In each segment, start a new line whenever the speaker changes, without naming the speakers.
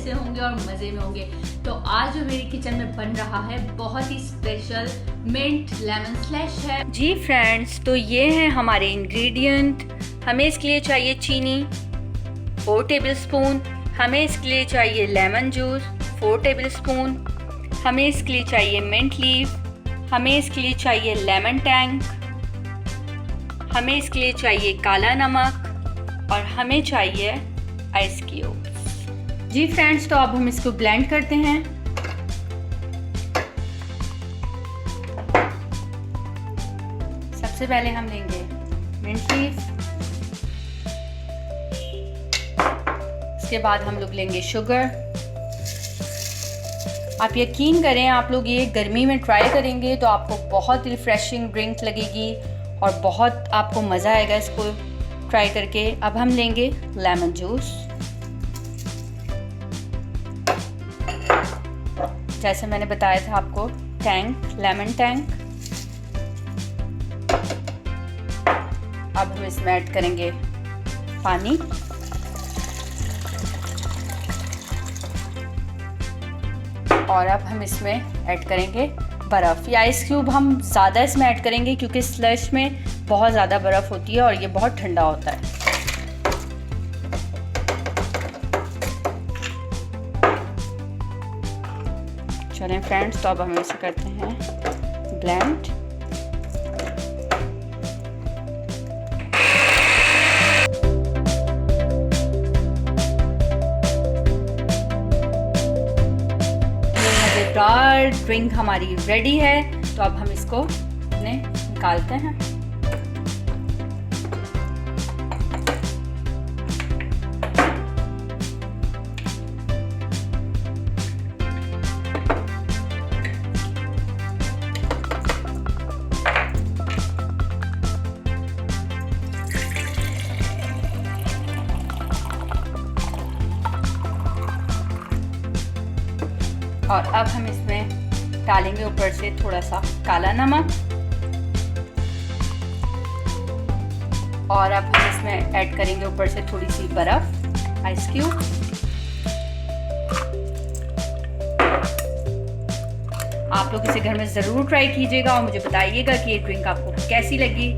से होंगे और मज़े में होंगे। तो आज जो मेरी किचन में बन रहा है बहुत ही स्पेशल मिंट लेमन स्लैश है।
जी फ्रेंड्स, तो ये हैं हमारे इंग्रेडिएंट। हमें इसके लिए चाहिए चीनी 4 टेबलस्पून, हमें इसके लिए चाहिए लेमन जूस 4 टेबलस्पून, हमें इसके लिए चाहिए मिंट लीफ, हमें इसके लिए चाहिए लेमन टैंक, हमें इसके लिए चाहिए काला नमक और हमें चाहिए आइस क्यूब्स। जी फ्रेंड्स, तो अब हम इसको ब्लेंड करते हैं। सबसे पहले हम लेंगे मिंट लीफ, इसके बाद हम लोग लेंगे शुगर। आप यकीन करें, आप लोग ये गर्मी में ट्राई करेंगे तो आपको बहुत रिफ्रेशिंग ड्रिंक लगेगी और बहुत आपको मज़ा आएगा इसको ट्राई करके। अब हम लेंगे लेमन जूस। जैसे मैंने बताया था आपको, लेमन टैंक। अब हम इसमें ऐड करेंगे पानी, और अब हम इसमें ऐड करेंगे बर्फ़ या आइस क्यूब। हम ज़्यादा इसमें ऐड करेंगे क्योंकि स्लश में बहुत ज़्यादा बर्फ़ होती है और ये बहुत ठंडा होता है। चलें फ्रेंड्स, तो अब हम इसे करते हैं ब्लेंड। मज़ेदार ड्रिंक हमारी रेडी है। तो अब हम इसको निकालते हैं। और अब हम इसमें डालेंगे ऊपर से थोड़ा सा काला नमक, और अब हम इसमें ऐड करेंगे ऊपर से थोड़ी सी बर्फ, आइस क्यूब। आप लोग इसे घर में ज़रूर ट्राई कीजिएगा और मुझे बताइएगा कि ये ड्रिंक आपको कैसी लगी।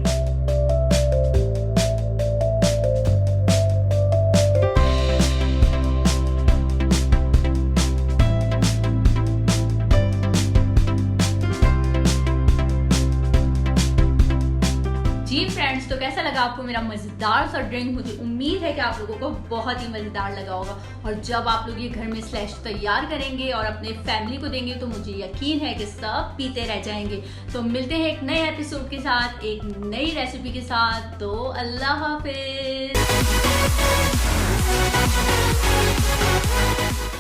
जी फ्रेंड्स, तो कैसा लगा आपको मेरा मज़ेदार सा ड्रिंक? मुझे उम्मीद है कि आप लोगों को बहुत ही मज़ेदार लगा होगा। और जब आप लोग ये घर में स्लैश तैयार करेंगे और अपने फैमिली को देंगे तो मुझे यकीन है कि सब पीते रह जाएंगे। तो मिलते हैं एक नए एपिसोड के साथ, एक नई रेसिपी के साथ। तो अल्लाह हाफिज़।